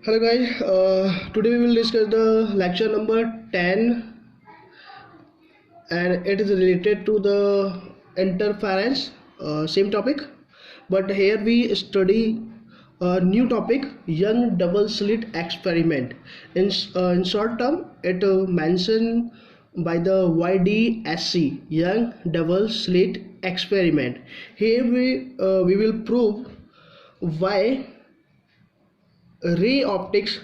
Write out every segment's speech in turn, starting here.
Hello guys, today we will discuss the lecture number 10 and it is related to the interference, same topic, but here we study a new topic, young double slit experiment. In short term it mentioned by the YDSC, young double slit experiment. Here we will prove why ray optics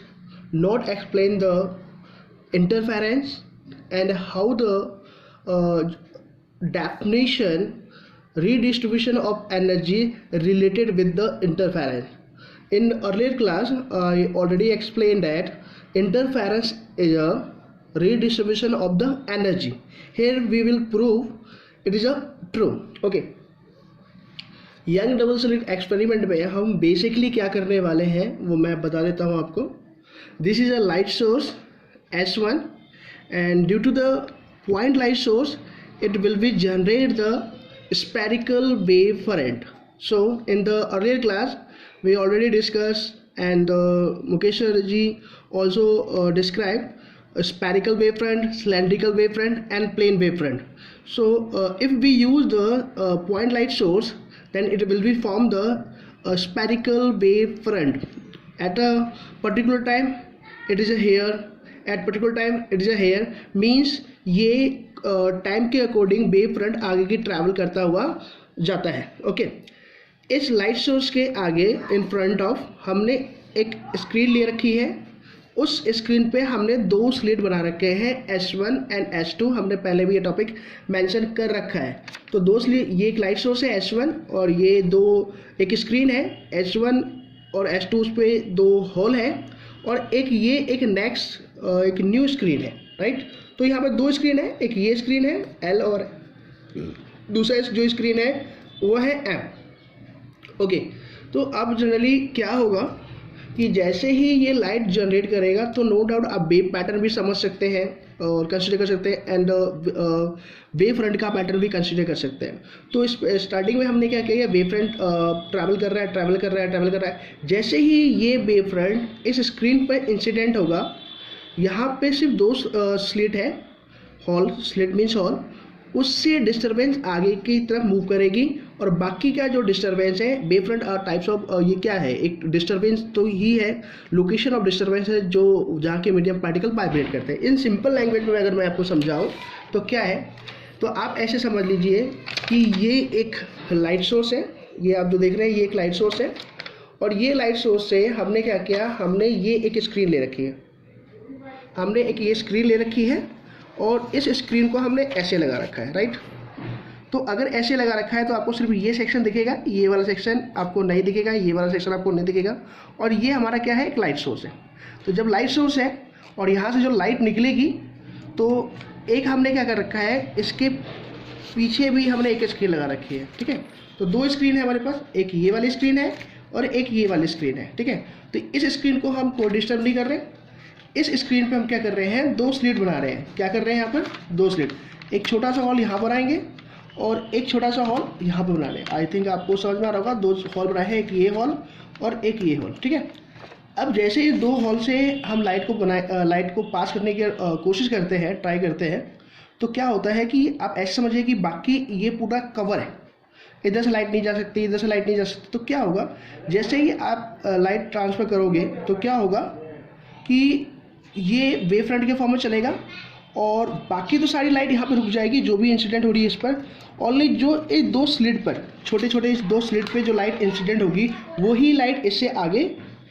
not explain the interference and how the definition redistribution of energy related with the interference. In earlier class I already explained that interference is a redistribution of the energy. Here we will prove it is a true. Okay, young double slit experiment में हम basically क्या करने वाले हैं वो मैं बता देता हूँ आपको. This is a light source S1 and due to the point light source it will be generate the spherical wave front. So in the earlier class we already discussed and Mukesh ji also described a spherical wavefront, cylindrical wavefront and plane wavefront. So if we use the point light source, then it will be form the spherical wave front. At a particular time it is a here, at particular time it is a here, means ये time के according wave front आगे की travel करता हुआ जाता है. Okay, इस light source के आगे इन फ्रंट ऑफ हमने एक स्क्रीन ले रखी है. उस स्क्रीन पे हमने दो स्लिट बना रखे हैं S1 एंड S2. हमने पहले भी ये टॉपिक मेंशन कर रखा है. तो दो स्लिट, ये एक लाइट सोर्स है S1 और ये दो एक स्क्रीन है S1 और S2, उस पर दो होल है और एक ये एक नेक्स्ट एक न्यू स्क्रीन है. राइट, तो यहाँ पे दो स्क्रीन है, एक ये स्क्रीन है L और दूसरा जो स्क्रीन है वो है M. ओके, तो अब जनरली क्या होगा कि जैसे ही ये लाइट जनरेट करेगा तो नो डाउट आप वेव पैटर्न भी समझ सकते हैं और कंसीडर कर सकते हैं एंड वेव फ्रंट का पैटर्न भी कंसीडर कर सकते हैं. तो इस स्टार्टिंग में हमने क्या किया, वेव फ्रंट ट्रैवल कर रहा है. जैसे ही ये वेव फ्रंट इस स्क्रीन पर इंसिडेंट होगा, यहाँ पे सिर्फ दो स्लिट है, हॉल, स्लिट मीन्स हॉल, उससे डिस्टरबेंस आगे की तरफ मूव करेगी और बाकी का जो डिस्टरबेंस है वेव फ्रंट टाइप्स ऑफ ये क्या है, एक डिस्टरबेंस तो ही है, लोकेशन ऑफ डिस्टरबेंस है जो जहाँ के मीडियम पार्टिकल वाइब्रेट करते हैं. इन सिंपल लैंग्वेज में अगर मैं आपको समझाऊँ तो क्या है, तो आप ऐसे समझ लीजिए कि ये एक लाइट सोर्स है, ये आप जो देख रहे हैं ये एक लाइट सोर्स है और ये लाइट सोर्स से हमने क्या किया, हमने ये एक स्क्रीन ले रखी है, हमने एक ये स्क्रीन ले रखी है और इस स्क्रीन को हमने ऐसे लगा रखा है. राइट, तो अगर ऐसे लगा रखा है तो आपको सिर्फ ये सेक्शन दिखेगा, ये वाला सेक्शन आपको नहीं दिखेगा, ये वाला सेक्शन आपको नहीं दिखेगा. और ये हमारा क्या है, एक लाइट सोर्स है. तो जब लाइट सोर्स है और यहाँ से जो लाइट निकलेगी तो एक हमने क्या कर रखा है, इसके पीछे भी हमने एक स्क्रीन लगा रखी है. ठीक है, तो दो स्क्रीन है हमारे पास, एक ये वाली स्क्रीन है और एक ये वाली स्क्रीन है. ठीक है, तो इस स्क्रीन को हम कोई डिस्टर्ब नहीं कर रहे. इस स्क्रीन पे हम क्या कर रहे हैं, दो स्लिट बना रहे हैं. क्या कर रहे हैं, यहाँ पर दो स्लिट, एक छोटा सा हॉल यहाँ बनाएंगे और एक छोटा सा हॉल यहाँ पर बना रहे हैं. आई थिंक आपको समझ में आ रहा होगा, दो हॉल बनाए हैं, एक ये हॉल और एक ये हॉल. ठीक है, अब जैसे ही दो हॉल से हम लाइट को पास करने की कोशिश करते हैं, ट्राई करते हैं, तो क्या होता है कि आप ऐसे समझिए कि बाकी ये पूरा कवर है, इधर से लाइट नहीं जा सकती, इधर से लाइट नहीं जा सकती. तो क्या होगा, जैसे ही आप लाइट ट्रांसफ़र करोगे तो क्या होगा कि ये वेव फ्रंट के फॉर्म में चलेगा और बाकी तो सारी लाइट यहाँ पे रुक जाएगी जो भी इंसिडेंट हो रही है इस पर. ओनली जो इस दो स्लिट पर, छोटे छोटे इस दो स्लिट पे जो लाइट इंसिडेंट होगी वही लाइट इससे आगे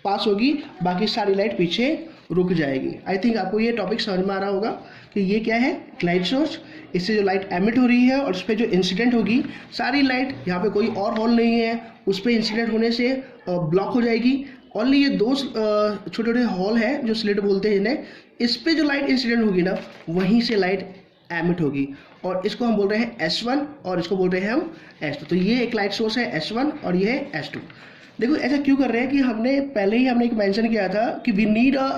पास होगी, बाकी सारी लाइट पीछे रुक जाएगी. आई थिंक आपको ये टॉपिक समझ में आ रहा होगा कि ये क्या है, लाइट सोर्स, इससे जो लाइट एमिट हो रही है और उस पर जो इंसिडेंट होगी सारी लाइट, यहाँ पे कोई और हॉल नहीं है, उस पर इंसिडेंट होने से ब्लॉक हो जाएगी. ओनली ये दो छोटे छोटे हॉल है जो स्लिट बोलते हैं जिन्हें, इस पे जो लाइट इंसिडेंट होगी ना वहीं से लाइट एमिट होगी और इसको हम बोल रहे हैं S1 और इसको बोल रहे हैं हम S2. तो ये एक लाइट सोर्स है S1 और ये है S2. देखो ऐसा क्यों कर रहे हैं कि हमने एक मेंशन किया था कि we need a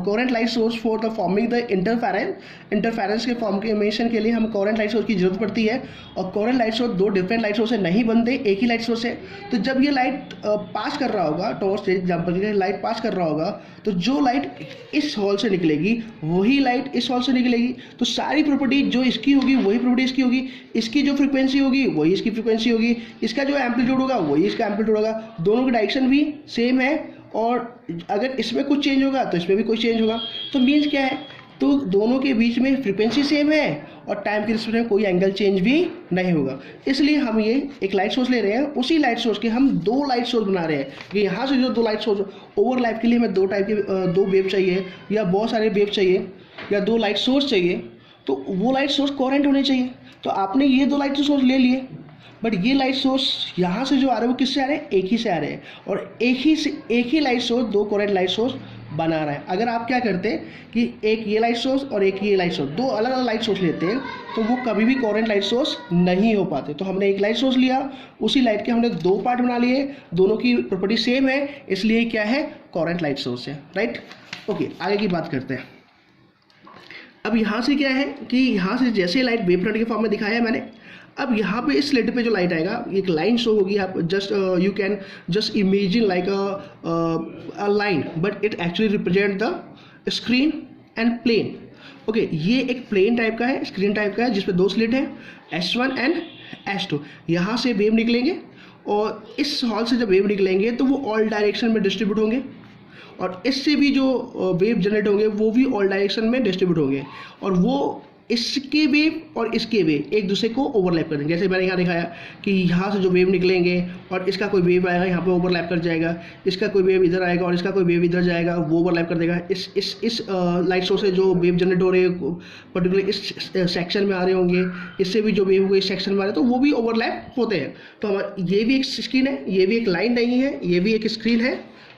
coherent light source for the forming the interference के फॉर्मेशन के लिए हम कोरेंट लाइट सोर्स की जरूरत पड़ती है। और कोरेंट लाइट सोर्स दो डिफरेंट लाइट सोर्स से नहीं बनते, एक ही लाइट सोर्स है। तो जब ये लाइट पास कर रहा होगा, टॉर्च से एग्जाम्पल के लिए लाइट पास कर रहा होगा, तो जो लाइट इस हॉल से निकलेगी वही लाइट इस हॉल से निकलेगी। तो सारी प्रॉपर्टी जो इसकी होगी वही प्रॉपर्टी इसकी होगी, इसकी जो फ्रीक्वेंसी होगी वही इसकी फ्रीक्वेंसी होगी, इसका जो एम्पलीट्यूड होगा वही इसका एम्पलीट्यूड होगा। दोनों की डायरेक्शन भी सेम है, और अगर इसमें कुछ चेंज होगा तो इसमें भी कुछ चेंज होगा। तो मीन्स क्या है, तो दोनों के बीच में फ्रीक्वेंसी सेम है और टाइम के रिस्पेक्ट में कोई एंगल चेंज भी नहीं होगा। इसलिए हम ये एक लाइट सोर्स ले रहे हैं, उसी लाइट सोर्स के हम दो लाइट सोर्स बना रहे हैं कि यहाँ से जो दो लाइट सोर्स ओवरलैप के लिए हमें दो टाइप के दो वेव चाहिए या बहुत सारे वेव चाहिए या दो लाइट सोर्स चाहिए, तो वो लाइट सोर्स कोहेरेंट होने चाहिए। तो आपने ये दो लाइट सोर्स ले लिए, बट ये लाइट सोर्स यहाँ से जो आ रहे हैं वो किससे आ रहे हैं, एक ही से आ रहे हैं, और एक ही लाइट सोर्स दो कोहेरेंट लाइट सोर्स बना रहा है। अगर आप क्या करते कि एक ये लाइट सोर्स और एक ये लाइट सोर्स, दो अलग अलग लाइट सोर्स लेते हैं, तो वो कभी भी कोहेरेंट लाइट सोर्स नहीं हो पाते। तो हमने एक लाइट सोर्स लिया, उसी लाइट के हमने दो पार्ट बना लिए, दोनों की प्रॉपर्टी सेम है, इसलिए क्या है, कोहेरेंट लाइट सोर्स है, राइट। ओके, आगे की बात करते हैं। अब यहाँ से क्या है कि यहाँ से जैसे लाइट वेव फ्रंट के फॉर्म में दिखाया है मैंने, अब यहाँ पे इस स्लिट पे जो लाइट आएगा, एक लाइन शो होगी। आप just you can just imagine like a line, but it actually represent the screen and plane. Okay, ये एक प्लेन टाइप का है, स्क्रीन टाइप का है, जिसपे दो स्लिट है, S1 एंड S2। यहाँ से वेव निकलेंगे और इस हॉल से जब वेव निकलेंगे तो वो ऑल डायरेक्शन में डिस्ट्रीब्यूट होंगे, और इससे भी जो वेव जनरेट होंगे वो भी ऑल डायरेक्शन में डिस्ट्रीब्यूट होंगे, और वो इसके वेव और इसके वेव एक दूसरे को ओवरलैप कर देंगे। जैसे मैंने यहाँ दिखाया कि यहाँ से जो वेव निकलेंगे और इसका कोई वेव आएगा यहाँ पे ओवरलैप कर जाएगा, इसका कोई वेव इधर आएगा और इसका कोई वेव इधर जाएगा, वो ओवरलैप कर देगा। इस लाइट सोर्स से जो वेव जनरेट हो रहे हैं पर्टिकुलर इस सेक्शन में आ रहे होंगे, इससे भी जो वेव हुए इस सेक्शन में आ रहे हैं, तो वो भी ओवरलैप होते हैं। तो हमारा ये भी एक स्क्रीन है, ये भी एक लाइन नहीं है, ये भी एक स्क्रीन है।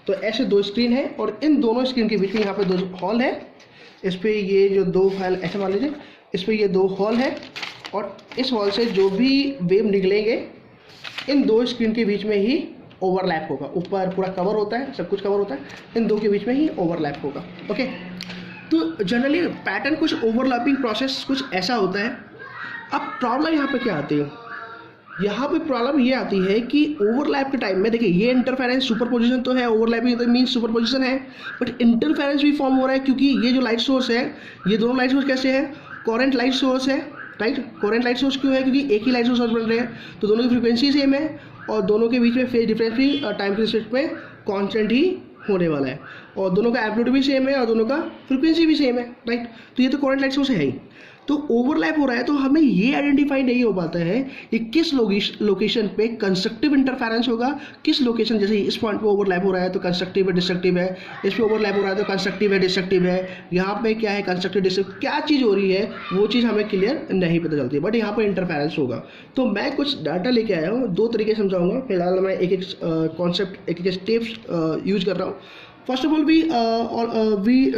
तो ऐसे दो स्क्रीन है और इन दोनों स्क्रीन के बीच में यहाँ पे दो हॉल है, इस पर ये जो दो हॉल ऐसे मान लीजिए, इस पर ये दो हॉल है, और इस हॉल से जो भी वेव निकलेंगे इन दो स्क्रीन के बीच में ही ओवरलैप होगा। ऊपर पूरा कवर होता है, सब कुछ कवर होता है, इन दो के बीच में ही ओवरलैप होगा। ओके, तो जनरली पैटर्न कुछ ओवरलैपिंग प्रोसेस कुछ ऐसा होता है। अब प्रॉब्लम यहाँ पे क्या आती है, यहाँ पे प्रॉब्लम ये आती है कि ओवरलैप के टाइम में देखिए ये इंटरफेरेंस सुपरपोजिशन तो है, ओवरलैपिंग तो मीन्स सुपरपोजिशन है, बट इंटरफेरेंस भी फॉर्म हो रहा है, क्योंकि ये जो लाइट सोर्स है, ये दोनों लाइट सोर्स कैसे है, कोहेरेंट लाइट सोर्स है, राइट। कोहेरेंट लाइट सोर्स क्यों है, क्योंकि एक ही लाइट सोर्स बन रहे हैं, तो दोनों की फ्रीक्वेंसी सेम है और दोनों के बीच में फेज डिफरेंस भी टाइम के रिस्पेक्ट में कॉन्स्टेंट ही होने वाला है, और दोनों का एम्पलीट्यूड भी सेम है और दोनों का फ्रीक्वेंसी भी सेम है, राइट। तो ये तो कोहेरेंट लाइट सोर्स है ही। तो ओवरलैप हो रहा है, तो हमें ये आइडेंटिफाई नहीं हो पाता है कि किस लोकेशन पे कंस्ट्रक्टिव इंटरफेरेंस होगा, किस लोकेशन, जैसे इस पॉइंट पे ओवरलैप हो रहा है तो कंस्ट्रक्टिव है डिस्ट्रक्टिव है, इस पे ओवरलैप हो रहा है तो कंस्ट्रक्टिव है डिस्ट्रक्टिव है, यहाँ पे क्या है कंस्ट्रक्टिव डिस्ट्रक्टिव, क्या चीज़ हो रही है वो चीज़ हमें क्लियर नहीं पता चलती, बट यहाँ पर इंटरफेरेंस होगा। तो मैं कुछ डाटा लेके आया हूँ, दो तरीके समझाऊंगा। फिलहाल मैं एक कॉन्सेप्ट एक स्टेप्स यूज कर रहा हूँ। First of all, we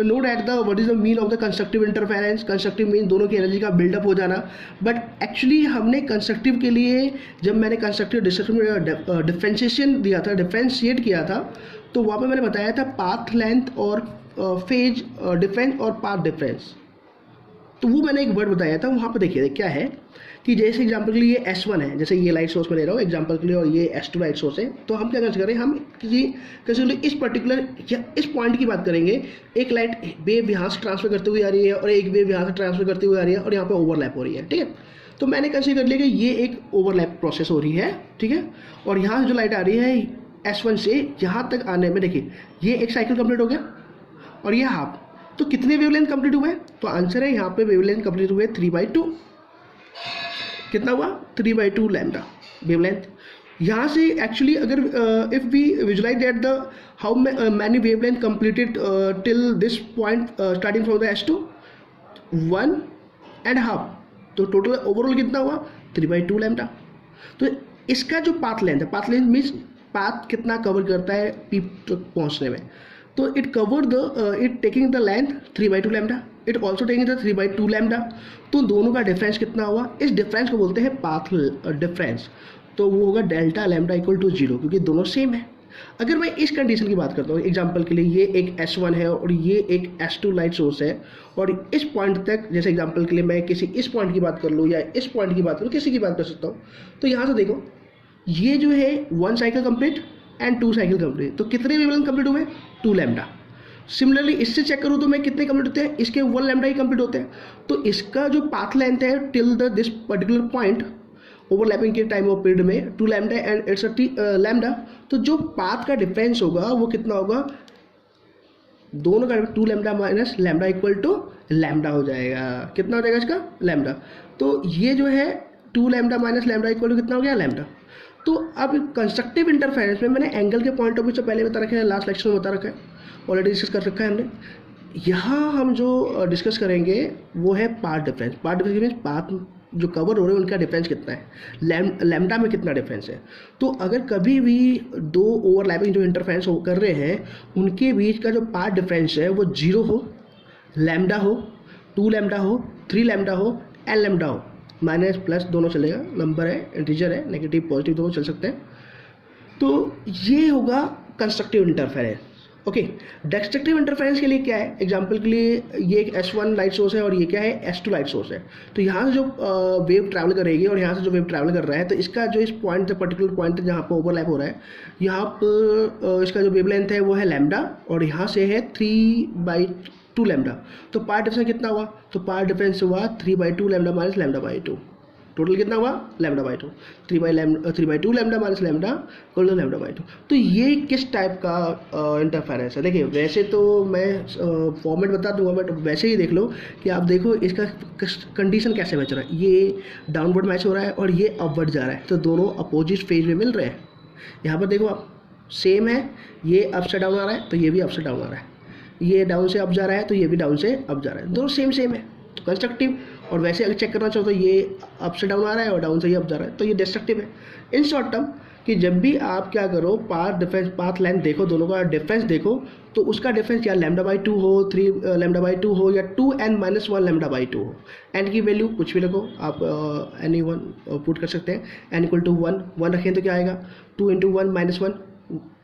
know that what is the mean of the constructive interference. Constructive mean दोनों की एनर्जी का बिल्डअप हो जाना, बट एक्चुअली हमने कंस्ट्रक्टिव के लिए जब मैंने कंस्ट्रक्टिव डिस्ट्रक्टिव डिफरेंशिएशन दिया था, डिफरेंशिएट किया था, तो वहाँ पे मैंने बताया था पाथ लेंथ और फेज डिफरेंस और पाथ डिफरेंस। तो वो मैंने एक वर्ड बताया था, वहाँ पे देखिए क्या है कि जैसे एग्जांपल के लिए S1 है, जैसे ये लाइट सोर्स में ले रहा हूँ एग्जांपल के लिए, और ये S2 लाइट सोर्स है, तो हम क्या कर रहे हैं, हम किसी इस पर्टिकुलर या इस पॉइंट की बात करेंगे। एक लाइट वेव यहाँ से ट्रांसफर करते हुए आ रही है और एक वेव यहाँ से ट्रांसफर करते हुए आ रही है और यहाँ पे ओवरलैप हो रही है, ठीक है। तो मैंने कंसीडर कर लिया कि ये एक ओवरलैप प्रोसेस हो रही है, ठीक है। और यहाँ से जो लाइट आ रही है S1 से यहाँ तक आने में, देखिए ये एक साइकिल कंप्लीट हो गया और ये हाफ, तो कितने वेवलेंथ कंप्लीट हुए, तो आंसर है यहाँ पे वेवलेंथ कंप्लीट हुए 3/2। कितना हुआ, 3/2 लैम्डा वेवलेंथ। यहाँ से एक्चुअली अगर if we visualise that the how many wavelength completed till this point starting from the S2, 1.5, तो टोटल ओवरऑल कितना हुआ 3/2 लैम्डा। तो इसका जो पाथ लेंथ है, पाथ लेंथ मीन्स पाथ कितना कवर करता है पीप तक पहुँचने में, तो it cover the it taking the length 3/2 lambda, it also taking the 3/2 lambda. तो दोनों का डिफरेंस कितना हुआ, इस डिफरेंस को बोलते हैं पाथ डिफरेंस। तो वो होगा डेल्टा लैम्डा इक्वल टू 0, क्योंकि दोनों सेम है। अगर मैं इस कंडीशन की बात करता हूँ, एग्जांपल के लिए ये एक S1 है और ये एक S2 लाइट सोर्स है, और इस पॉइंट तक, जैसे एग्जांपल के लिए मैं किसी इस पॉइंट की बात कर लूँ या इस पॉइंट की बात करूँ, किसी की बात कर सकता हूँ, तो यहाँ से देखो ये जो है 1 cycle complete and 2 cycle complete, तो कितने वेवलेंथ कंप्लीट हुए? 2 लैम्डा। सिमिलरली इससे चेक करूँ तो मैं कितने कंप्लीट होते हैं? इसके 1 लैम्डा ही कंप्लीट होते हैं। तो इसका जो पाथ लेंथ है till the this particular point overlapping के टाइम ऑफ पीरियड में 2 लैम्डा एंड इट्स लैम्डा, तो जो पाथ का डिफरेंस होगा वो कितना होगा? दोनों का 2 lambda minus lambda equal to lambda हो जाएगा। कितना हो जाएगा इसका? लैम्डा। तो ये जो है 2 lambda minus lambda equal to कितना हो गया? लैम्डा। तो अब कंस्ट्रक्टिव इंटरफेरेंस में मैंने एंगल के पॉइंट ऑफ व्यू से पहले बता रखा है, लास्ट लेक्चर में बता रखा है, ऑलरेडी डिस्कस कर रखा है हमने। यहाँ हम जो डिस्कस करेंगे वो है path difference. Path difference means path जो कवर हो रहे हैं उनका डिफरेंस कितना है, लैम्डा में कितना डिफरेंस है। तो अगर कभी भी दो ओवरलैपिंग जो इंटरफेरेंस कर रहे हैं उनके बीच का जो पाथ डिफरेंस है वो 0 हो, लैम्डा हो, 2 लैम्डा हो, 3 लैम्डा हो, एन लैम्डा हो, माइनस प्लस दोनों चलेगा, नंबर है, इंटीजर है, नेगेटिव पॉजिटिव दोनों चल सकते हैं। तो ये होगा constructive interference. Okay, destructive interference के लिए क्या है? एग्जांपल के लिए ये एक S1 लाइट सोर्स है और ये क्या है? S2 लाइट सोर्स है। तो यहाँ से जो वेव ट्रैवल करेगी और यहाँ से जो वेव ट्रैवल कर रहा है, तो इसका जो इस पॉइंट पर्टिकुलर पॉइंट जहाँ पर ओवरलैप हो रहा है, यहाँ पर इसका जो वेवलेंथ है वो है लैम्डा और यहाँ से है 3/2 लैम्डा। तो पार्ट डिफरेंस कितना हुआ? तो पार्ट डिफरेंस हुआ 3/2 lambda minus lambda by 2। Total कितना हुआ? Lambda by 2। 3/2 lambda minus lambda equal to lambda by 2। तो ये किस टाइप का इंटरफेरेंस है? देखिए वैसे तो मैं फॉर्मेट बता दूंगा, बट वैसे ही देख लो कि आप देखो इसका कंडीशन कैसे मैच हो रहा है। ये डाउनवर्ड मैच हो रहा है और ये अपवर्ड जा रहा है, तो दोनों अपोजिट फेज में मिल रहे हैं। यहाँ पर देखो आप, सेम है, ये अप से डाउन आ रहा है तो ये भी अप से डाउन आ रहा है, ये डाउन से अप जा रहा है तो ये भी डाउन से अप जा रहा है, दोनों सेम है, तो कंस्ट्रक्टिव। और वैसे अगर चेक करना चाहो तो ये अप से डाउन आ रहा है और डाउन से ये अप जा रहा है, तो ये डिस्ट्रक्टिव है। इन शॉर्ट टर्म कि जब भी आप क्या करो, पाथ डिफरेंस, पाथ लेंथ देखो, दोनों का डिफरेंस देखो, तो उसका डिफरेंस या लैम्डा बाई 2 हो, 3 लैम्डा बाई 2 हो, या 2n-1 लैम्डा बाई 2 हो। एन की वैल्यू कुछ भी रखो आप, एनी वन पुट कर सकते हैं। एन इक्वल टू 1 रखें तो क्या आएगा? 2 × 1 - 1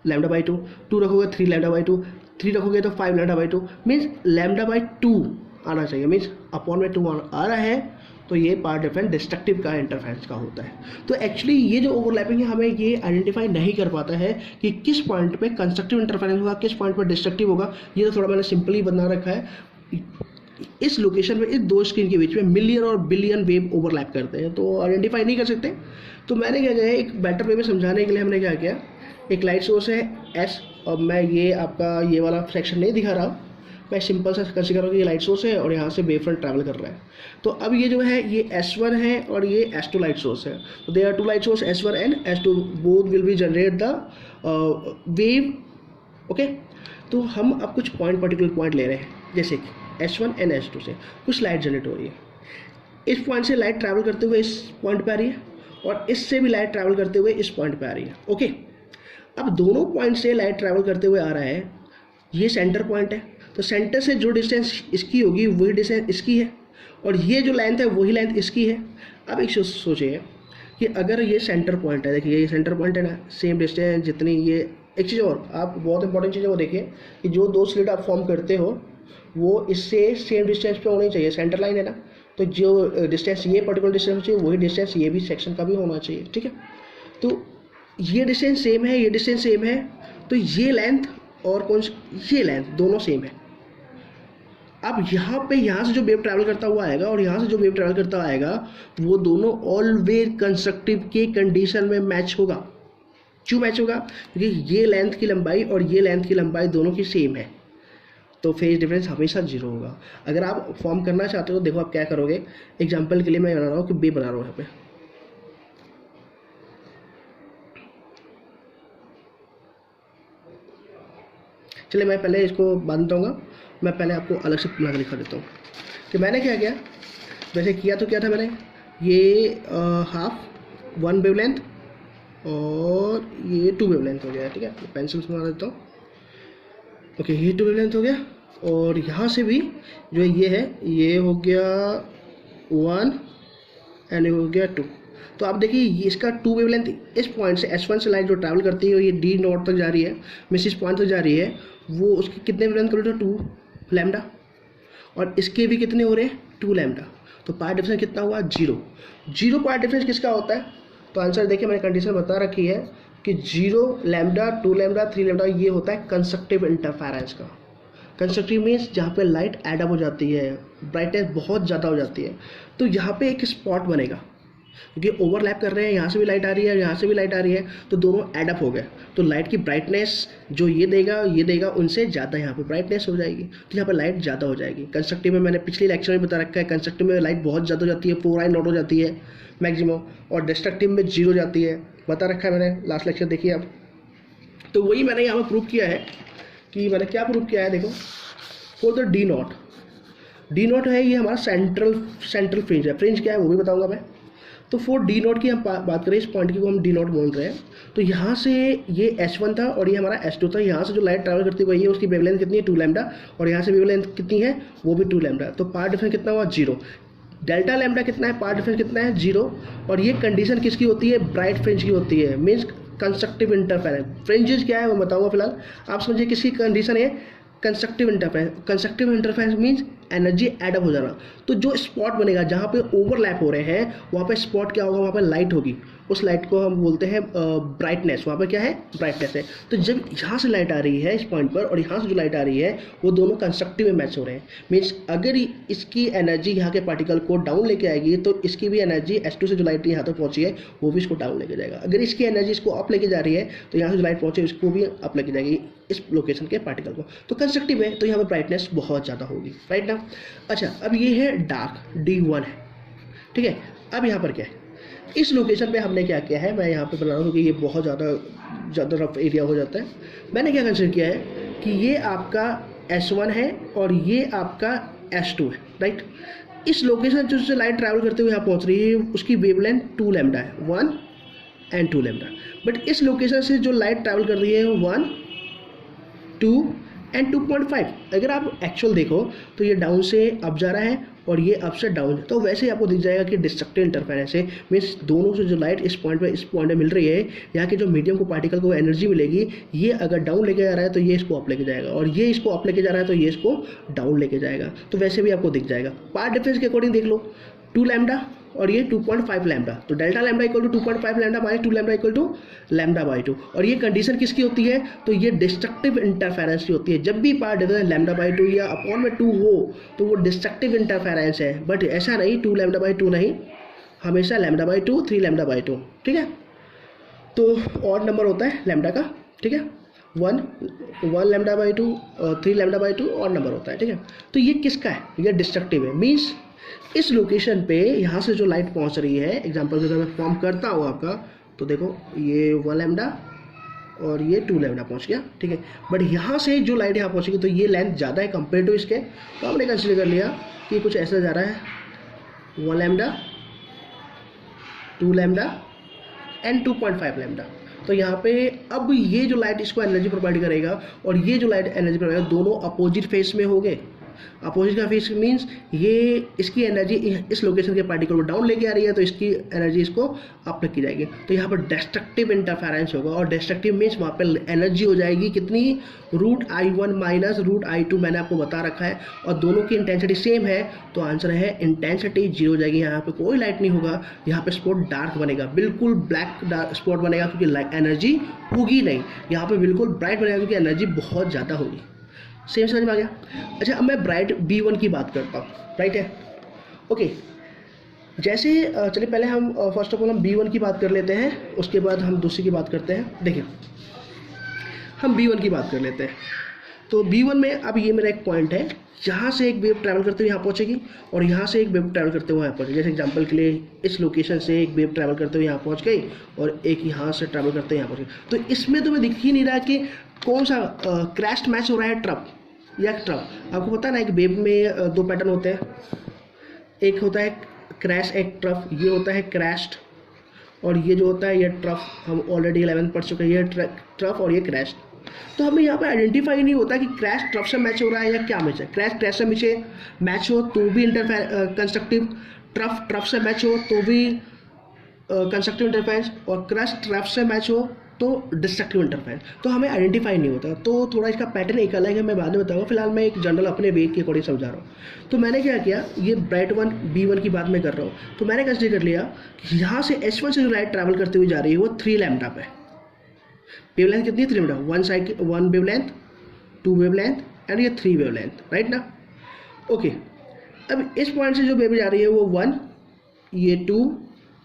लैम्डा बाई 2, 2 रखोगे 3 लैम्डा बाई 2, 3 रखोगे तो 5 lambda by 2, means lambda by 2 आना चाहिए, मीन्स अपॉन में 2 आ रहा है, तो ये पार्ट डिफरेंस डिस्ट्रक्टिव का इंटरफेरेंस का होता है। तो एक्चुअली ये जो ओवरलैपिंग है हमें ये आइडेंटिफाई नहीं कर पाता है कि किस पॉइंट पे कंस्ट्रक्टिव इंटरफेरेंस होगा, किस पॉइंट पे डिस्ट्रक्टिव होगा। ये तो थोड़ा मैंने सिंपली बना रखा है। इस लोकेशन में, इस दो स्क्रीन के बीच में मिलियन और बिलियन वेव ओवरलैप करते हैं, तो आइडेंटिफाई नहीं कर सकते। तो मैंने क्या किया, एक बेटर वे में समझाने के लिए हमने क्या किया, एक लाइट सोर्स है S, और मैं ये आपका ये वाला सेक्शन नहीं दिखा रहा, मैं सिंपल सा कंसीडर करूँ कि ये लाइट सोर्स है और यहाँ से वेव फ्रंट ट्रैवल कर रहा है। तो अब ये जो है ये S1 है और ये S2 लाइट सोर्स है। तो they are 2 light source S1 and S2, both will be generate the wave. Okay, तो हम अब कुछ पर्टिकुलर पॉइंट ले रहे हैं, जैसे कि S1 एंड S2 से कुछ लाइट जनरेट हो रही है। इस पॉइंट से लाइट ट्रैवल करते हुए इस पॉइंट पे आ रही है और इससे भी लाइट ट्रैवल करते हुए इस पॉइंट पे आ रही है। ओके, अब दोनों पॉइंट से लाइट ट्रैवल करते हुए आ रहा है, ये सेंटर पॉइंट है, तो सेंटर से जो डिस्टेंस इसकी होगी वही डिस्टेंस इसकी है, और ये जो लेंथ है वही लेंथ इसकी है। अब एक सोचिए कि अगर ये सेंटर पॉइंट है, देखिए ये सेंटर पॉइंट है ना, सेम डिस्टेंस जितनी ये। एक चीज़ और, आप बहुत इंपॉर्टेंट चीज़ है वो देखिए कि जो दो स्लिट आप फॉर्म करते हो वो इससे सेम डिस्टेंस पे होनी चाहिए, सेंटर लाइन है ना, तो जो डिस्टेंस ये पर्टिकुलर डिस्टेंस चाहिए वही डिस्टेंस ये भी सेक्शन का भी होना चाहिए। ठीक है, तो ये डिस्टेंस सेम है, ये डिस्टेंस सेम है, तो ये लेंथ और कौन सी, ये लेंथ दोनों सेम है। अब यहाँ पे यहाँ से जो वेव ट्रैवल करता हुआ आएगा और यहाँ से जो वेव ट्रैवल करता हुआ आएगा वो दोनों ऑलवेज कंस्ट्रक्टिव के कंडीशन में मैच होगा। क्यों मैच होगा? क्योंकि ये लेंथ की लंबाई और ये लेंथ की लंबाई दोनों की सेम है, तो फेज डिफरेंस हमेशा 0 होगा। अगर आप फॉर्म करना चाहते हो तो देखो आप क्या करोगे। एग्जाम्पल के लिए मैं बना रहा हूँ कि वेव बना रहा हूँ यहाँ पे, चलिए मैं पहले इसको बांध दूँगा, मैं पहले आपको अलग से बना के दिखा देता हूँ कि मैंने क्या किया। वैसे किया तो क्या था मैंने, ये हाफ 1 वेवलेंथ और ये 2 वेवलेंथ हो गया। ठीक है, पेंसिल से बना देता हूँ। ओके, ये 2 वेवलेंथ हो गया, और यहाँ से भी जो ये है ये हो गया 1 एंड ये हो गया 2। तो आप देखिए ये इसका टू वेवलेंथ इस पॉइंट से S1 से लाइट जो ट्रैवल करती है ये D नॉट तक जा रही है, मीन्स इस पॉइंट तक जा रही है, वो उसकी कितने वेवलेंथ कर रहे हो 2 लैम्डा, और इसके भी कितने हो रहे हैं 2 लैम्डा, तो पार्ट डिफरेंस कितना हुआ 0। 0 पार्ट डिफरेंस किसका होता है, तो आंसर देखिए मैंने कंडीशन बता रखी है कि 0 लैम्डा 2 लैम्डा 3 लैम्डा ये होता है कंस्ट्रक्टिव इंटरफेरेंस का। कंस्ट्रक्टिव मीन्स जहाँ पे लाइट एडअप हो जाती है, ब्राइटनेस बहुत ज़्यादा हो जाती है, तो यहाँ पे एक स्पॉट बनेगा, क्योंकि ओवरलैप कर रहे हैं, यहाँ से भी लाइट आ रही है, यहाँ से भी लाइट आ रही है, तो दोनों एडअप हो गए, तो लाइट की ब्राइटनेस जो ये देगा उनसे ज़्यादा यहाँ पे ब्राइटनेस हो जाएगी, तो यहाँ पे लाइट ज़्यादा हो जाएगी। कंस्ट्रक्टिव में मैंने पिछले लेक्चर में बता रखा है, कंस्ट्रक्टिव में लाइट बहुत ज़्यादा हो जाती है, 4i नॉट हो जाती है मैक्सिमम, और डिस्ट्रक्टिव में 0 जाती है, बता रखा है मैंने लास्ट लेक्चर, देखिए आप। तो वही मैंने यहाँ पर प्रूव किया है कि मैंने क्या प्रूव किया है, देखो फॉर द डी नॉट है ये हमारा सेंट्रल फ्रिंज है, फ्रिंज क्या है वो भी बताऊंगा मैं। तो फॉर डी नॉट की हम बात करें, इस पॉइंट की को हम डी नॉट बोल रहे हैं, तो यहाँ से ये S1 था और ये हमारा S2 था, यहाँ से जो लाइट ट्रैवल करती हुई है उसकी वेवलेंथ कितनी है 2 लैम्डा, और यहाँ से वेवलेंथ कितनी है वो भी 2 लैम्डा, तो पार्ट डिफरेंस कितना हुआ 0। डेल्टा लैम्डा कितना है, पार्ट डिफरेंस कितना है 0, और ये कंडीशन किसकी होती है, ब्राइट फ्रिंज की होती है, मीन्स कंस्ट्रक्टिव इंटरफेरेंस। फ्रिंजेस क्या है वो बताऊंगा फिलहाल, आप समझिए किसकी कंडीशन है, constructive interference. Constructive interference means energy add up हो जाना, तो जो स्पॉट बनेगा जहाँ पे ओवरलैप हो रहे हैं वहाँ पे स्पॉट क्या होगा, वहाँ पे लाइट होगी, उस लाइट को हम बोलते हैं ब्राइटनेस, वहाँ पे क्या है ब्राइटनेस है। तो जब यहाँ से लाइट आ रही है इस पॉइंट पर और यहाँ से जो लाइट आ रही है वो दोनों कंस्ट्रक्टिव में मैच हो रहे हैं, मीन्स अगर इसकी एनर्जी यहाँ के पार्टिकल को डाउन लेके आएगी तो इसकी भी एनर्जी S2 से जो लाइट यहाँ तक पहुँची है वो भी इसको डाउन लेके जाएगा, अगर इसकी एनर्जी इसको अप लेके जा रही है तो यहाँ से जो लाइट पहुँचे इसको भी अप लेके जाएगी इस लोकेशन के पार्टिकल को, तो कंस्ट्रक्टिव है, तो यहाँ पर ब्राइटनेस बहुत ज़्यादा होगी, राइट ना। अच्छा, अब ये है डार्क D1 है, ठीक है। अब यहाँ पर क्या है, इस लोकेशन पे हमने क्या किया है, मैं यहाँ पे बना रहा हूँ क्योंकि ये बहुत ज़्यादा रफ एरिया हो जाता है। मैंने क्या कंसिडर किया है कि ये आपका S1 है और ये आपका S2 है, राइट। इस लोकेशन जो लाइट ट्रैवल करते हुए यहाँ पहुँच रही है उसकी वेवलेंथ 2 लैम्डा है, 1 and 2 लैम्डा, बट इस लोकेशन से जो लाइट ट्रैवल कर रही है 1, 2 and 2.5। अगर आप एक्चुअल देखो तो ये डाउन से अप जा रहा है और ये अप से डाउन, तो वैसे ही आपको दिख जाएगा कि डिस्ट्रक्टिव इंटरफेरेंस है, मीन्स दोनों से जो लाइट इस पॉइंट पे मिल रही है, यहाँ के जो मीडियम को पार्टिकल को एनर्जी मिलेगी, ये अगर डाउन लेके जा रहा है तो ये इसको अप लेके जाएगा, और ये इसको अप लेके जा रहा है तो ये इसको डाउन लेके जाएगा, तो वैसे भी आपको दिख जाएगा। पार्ट डिफरेंस के अकॉर्डिंग देख लो, 2 लैम्डा और ये 2.5 लैम्डा, तो delta lambda equal to 2.5 lambda minus 2 lambda equal to lambda by 2, और ये कंडीशन किसकी होती है, तो ये डिस्ट्रक्टिव इंटरफेरेंस की होती है। जब भी पार्ट डिफरेंस लैम्डा बाई 2 या अपॉन में 2 हो तो वो डिस्ट्रक्टिव इंटरफेरेंस है, बट ऐसा नहीं 2 लैम्डा बाई 2 नहीं, हमेशा लैम्डा बाई 2, 3 लैम्डा बाई 2, ठीक है। तो ऑड नंबर होता है लैम्डा का, ठीक है, 1 lambda by 2, 3 lambda by 2 odd number होता है, ठीक है। तो ये किसका है, ये डिस्ट्रक्टिव है, मीन्स इस लोकेशन पे यहाँ से जो लाइट पहुँच रही है, एग्जांपल के अगर मैं फॉर्म करता हूँ आपका, तो देखो ये 1 लैम्डा और ये 2 लैम्डा पहुँच गया, ठीक है। बट यहाँ से जो लाइट यहाँ पहुँचेगी तो ये लेंथ ज़्यादा है कंपेयर टू इसके, तो हमने कंसिडर कर लिया कि कुछ ऐसा जा रहा है 1 लैम्डा 2 लैम्डा एंड 2.5 लैम्डा। तो यहाँ पे अब ये जो लाइट इसको एनर्जी प्रोवाइड करेगा और ये जो लाइट एनर्जी प्रोवाइड करेगा, दोनों अपोजिट फेस में हो गए। अपोजिट का फेस मीन्स ये इसकी एनर्जी इस लोकेशन के पार्टिकल को डाउन लेके आ रही है तो इसकी एनर्जी इसको अप लेके जाएगी, तो यहाँ पर डिस्ट्रक्टिव इंटरफेरेंस होगा, और डिस्ट्रक्टिव मीन्स वहाँ पर एनर्जी हो जाएगी कितनी, √I1 माइनस √I2 मैंने आपको बता रखा है, और दोनों की इंटेंसिटी सेम है, तो आंसर है इंटेंसिटी 0 हो जाएगी। यहाँ पे कोई लाइट नहीं होगा, यहाँ पे स्पॉट डार्क बनेगा, बिल्कुल ब्लैक स्पॉट बनेगा क्योंकि एनर्जी होगी नहीं, यहाँ पे बिल्कुल ब्राइट बनेगा क्योंकि एनर्जी बहुत ज़्यादा होगी। सेम समझ में आ गया। अच्छा, अब मैं ब्राइट B1 की बात करता हूँ, राइट है, ओके। जैसे चलिए पहले हम फर्स्ट ऑफ ऑल हम B1 की बात कर लेते हैं, उसके बाद हम दूसरी की बात करते हैं। देखिए हम B1 की बात कर लेते हैं, तो B1 में अब ये मेरा एक पॉइंट है, यहाँ से एक वेव ट्रैवल करते हुए यहाँ पहुँचेगी और यहाँ से एक वेव ट्रैवल करते हुए यहाँ पहुँचेगी। जैसे एग्जांपल के लिए इस लोकेशन से एक वेव ट्रैवल करते हुए यहाँ पहुँच गई और एक यहाँ से ट्रैवल करते हुए यहाँ पहुँच गई, तो इसमें तुम्हें दिख ही नहीं रहा कि कौन सा क्रैश मैच हो रहा है, ट्रफ या ट्रफ। आपको पता है ना, एक वेव में 2 पैटर्न होते हैं, एक होता है क्रैश, एक ट्रफ। ये होता है क्रैश्ड और ये जो होता है ये ट्रफ, हम ऑलरेडी 11 पढ़ चुके हैं, ये ट्रफ और ये क्रैश। तो हमें यहाँ पर आइडेंटिफाई नहीं होता कि क्रैश ट्रफ से मैच हो रहा है या क्या मैच है। क्रैश से मैच हो तो भी कंस्ट्रक्टिव, ट्रफ से मैच हो तो भी कंस्ट्रक्टिव इंटरफेरेंस और क्रस्ट ट्रैप से मैच हो तो डिस्ट्रक्टिव इंटरफेरेंस। तो हमें आइडेंटिफाई नहीं होता, तो थोड़ा इसका पैटर्न एक अलग है, मैं बाद में बताऊंगा। फिलहाल मैं एक जनरल अपने वे के अकॉर्डिंग समझा रहा हूँ। तो मैंने क्या किया, ये ब्राइट वन B1 की बात मैं कर रहा हूँ, तो मैंने कंसिडर कर लिया कि यहाँ से S1 से जो लाइट ट्रैवल करते हुए जा रही है वो 3 लैम्डा पे। वेवलेंथ कितनी है, 3 लैम्डा, 1 वेवलेंथ, 2 वेवलेंथ एंड ये 3 वेवलेंथ, राइट ना। ओके, अब इस पॉइंट से जो वेव जा रही है वो 1, ये 2,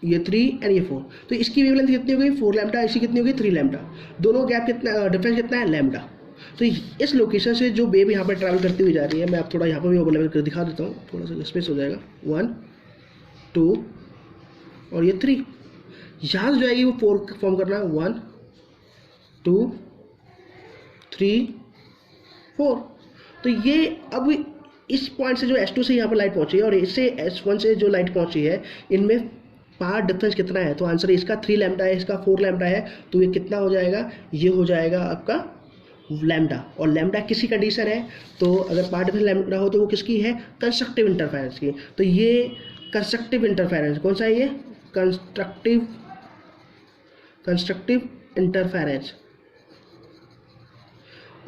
ये 3 एंड ये 4। तो इसकी वेवलेंथ कितनी हो गई, 4 लैम्डा, इसकी कितनी हो गई 3 लैम्डा। दोनों गैप कितना, डिफरेंस कितना है, लैम्डा। तो इस लोकेशन से जो वेव यहाँ पर ट्रैवल करती हुई जा रही है, मैं आप थोड़ा यहाँ पर भी ओवरलैप कर दिखा देता हूँ, थोड़ा सा स्पेस हो जाएगा, 1 2 और ये 3। यहाँ से जाएगी वो 4 फॉर्म करना है, 1 2 3 4। तो ये अब इस पॉइंट से जो S2 से यहाँ पर लाइट पहुँची है और इससे S1 से जो लाइट पहुँची है, इनमें पाथ डिफरेंस कितना है। तो आंसर इसका 3 लैम्डा है, इसका 4 लैम्डा है। तो ये कितना हो जाएगा, ये हो जाएगा आपका लैम्डा। और लैम्डा किसी कंडीशन है, तो अगर पाथ डिफरेंस लैम्डा हो तो वो किसकी है, कंस्ट्रक्टिव इंटरफेरेंस की। तो ये कंस्ट्रक्टिव इंटरफेरेंस कौन सा है, ये कंस्ट्रक्टिव इंटरफेरेंस।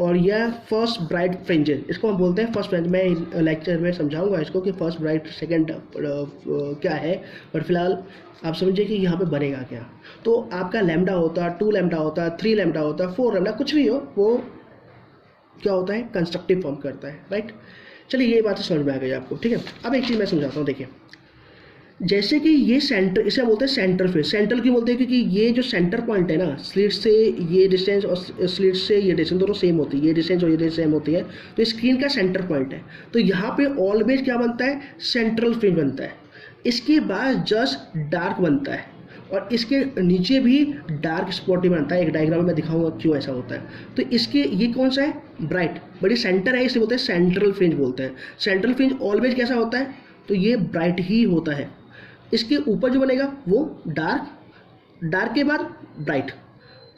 और यह फर्स्ट ब्राइट फ्रिंजेस, इसको हम बोलते हैं फर्स्ट फ्रिंज। मैं लेक्चर में समझाऊंगा इसको कि फर्स्ट ब्राइट सेकंड क्या है, बट फिलहाल आप समझिए कि यहाँ पे बनेगा क्या। तो आपका लैम्डा होता, 2 लैम्डा होता, 3 लैम्डा होता, 4 लैम्डा, कुछ भी हो, वो क्या होता है, कंस्ट्रक्टिव फॉर्म करता है, राइट। चलिए ये बात समझ में आ गई आपको, ठीक है। अब एक चीज़ मैं समझाता हूँ, देखिए जैसे कि ये सेंटर, इसे बोलते हैं सेंटर फेस। सेंटर क्यों बोलते हैं, क्योंकि ये जो सेंटर पॉइंट है ना, स्लिट से ये डिस्टेंस और स्लिट से ये डिस्टेंस दोनों सेम होती है, ये डिस्टेंस और ये डिस्टेंस सेम होती है, तो स्क्रीन का सेंटर पॉइंट है। तो यहाँ पे ऑलवेज क्या बनता है, सेंट्रल फ्रिंज बनता है। इसके बाद जस्ट डार्क बनता है और इसके नीचे भी डार्क स्पॉट ही बनता है। एक डायग्राम में मैं दिखाऊंगा क्यों ऐसा होता है। तो इसके ये कौन सा है, ब्राइट, बट ये सेंटर है, इसे बोलते हैं सेंट्रल फ्रिंज बोलते हैं। सेंट्रल फ्रिंज ऑलवेज कैसा होता है, तो ये ब्राइट ही होता है। इसके ऊपर जो बनेगा वो डार्क, डार्क के बाद ब्राइट,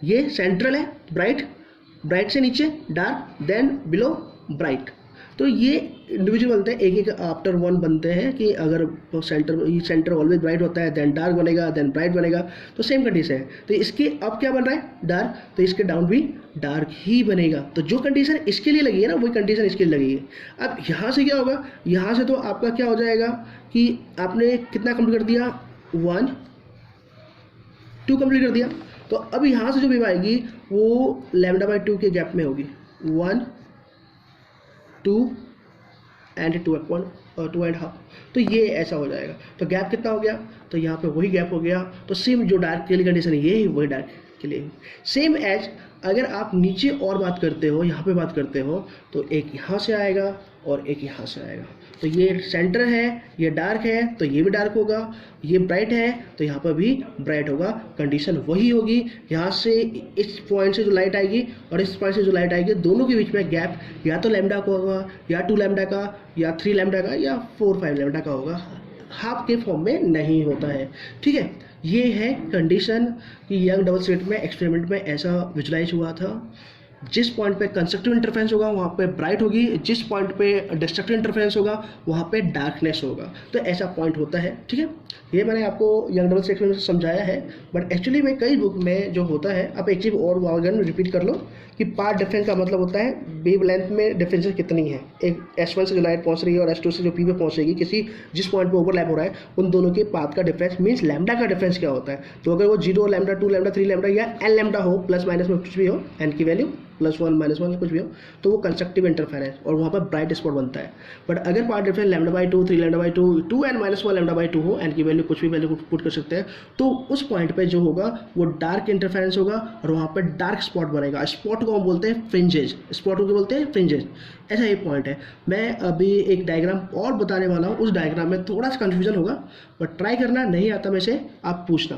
ये सेंट्रल है, ब्राइट, ब्राइट से नीचे डार्क, देन बिलो ब्राइट। तो ये इंडिविजुअल बनते हैं, एक एक आफ्टर वन बनते हैं कि अगर सेंटर ऑलवेज ब्राइट होता है, देन डार्क बनेगा, देन ब्राइट बनेगा। तो सेम कंडीशन है। तो इसके अब क्या बन रहा है, डार्क, तो इसके डाउन भी डार्क ही बनेगा। तो जो कंडीशन इसके लिए लगी है ना, वही कंडीशन इसके लिए लगी है। अब यहाँ से क्या होगा, यहाँ से तो आपका क्या हो जाएगा कि आपने कितना कंप्लीट कर दिया, 1 2 कंप्लीट कर दिया। तो अब यहाँ से जो वेव आएगी वो λ/2 के गैप में होगी, 1 2 एंड 2.5। तो ये ऐसा हो जाएगा। तो गैप कितना हो गया, तो यहाँ पे वही गैप हो गया। तो सेम जो डार्क के लिए कंडीशन है ये, वही डार्क के लिए सेम एज। अगर आप नीचे और बात करते हो, यहाँ पे बात करते हो, तो एक यहाँ से आएगा और एक यहाँ से आएगा। तो ये सेंटर है, ये डार्क है, तो ये भी डार्क होगा। ये ब्राइट है, तो यहाँ पर भी ब्राइट होगा। कंडीशन वही होगी। यहाँ से इस पॉइंट से जो लाइट आएगी और इस पॉइंट से जो लाइट आएगी, दोनों के बीच में गैप या तो लैम्डा का होगा, या 2 लैम्डा का, या 3 लैम्डा का, या 4-5 लैम्डा का होगा। हाफ के फॉर्म में नहीं होता है, ठीक है। ये है कंडीशन कि यंग डबल स्लिट में एक्सपेरिमेंट में ऐसा विजुलाइज हुआ था। जिस पॉइंट पे कंस्ट्रक्टिव इंटरफेरेंस होगा वहाँ पे ब्राइट होगी, जिस पॉइंट पे डिस्ट्रक्टिव इंटरफेरेंस होगा वहाँ पे डार्कनेस होगा। तो ऐसा पॉइंट होता है, ठीक है। ये मैंने आपको यंग डबल स्लिट में समझाया है, बट एक्चुअली में कई बुक में जो होता है, आप एक चीज़ और वागन रिपीट कर लो कि पाथ डिफरेंस का मतलब होता है वेव लेंथ में डिफरेंसेस कितनी है। एक S1 से जो लाइट पहुँच रही है और S2 से जो P पे पहुँचेगी, किसी जिस पॉइंट पे ओवरलैप हो रहा है, उन दोनों के पाथ का डिफरेंस मीन्स लैम्डा का डिफरेंस क्या होता है। तो अगर वो 0 लैम्डा, 2 लैम्डा, 3 लैम्डा या n लैम्डा हो, प्लस माइनस में कुछ भी हो, n की वैल्यू +1 -1 कुछ भी हो, तो वो कंस्ट्रक्टिव इंटरफेरेंस और वहाँ पर ब्राइट स्पॉट बनता है। बट अगर पाथ डिफरेंस λ/2, 3 λ/2, 2n - 1 λ/2 हो, n की वैल्यू कुछ भी वैल्यू पुट कर सकते हैं, तो उस पॉइंट पे जो होगा वो डार्क इंटरफेरेंस होगा और वहाँ पर डार्क स्पॉट बनेगा। स्पॉट को हम बोलते हैं फ्रिंजेज, स्पॉट को बोलते हैं फ्रिंजेज। ऐसा एक पॉइंट है। मैं अभी एक डायग्राम और बताने वाला हूँ, उस डायग्राम में थोड़ा सा कन्फ्यूजन होगा, बट ट्राई करना, नहीं आता में से आप पूछना।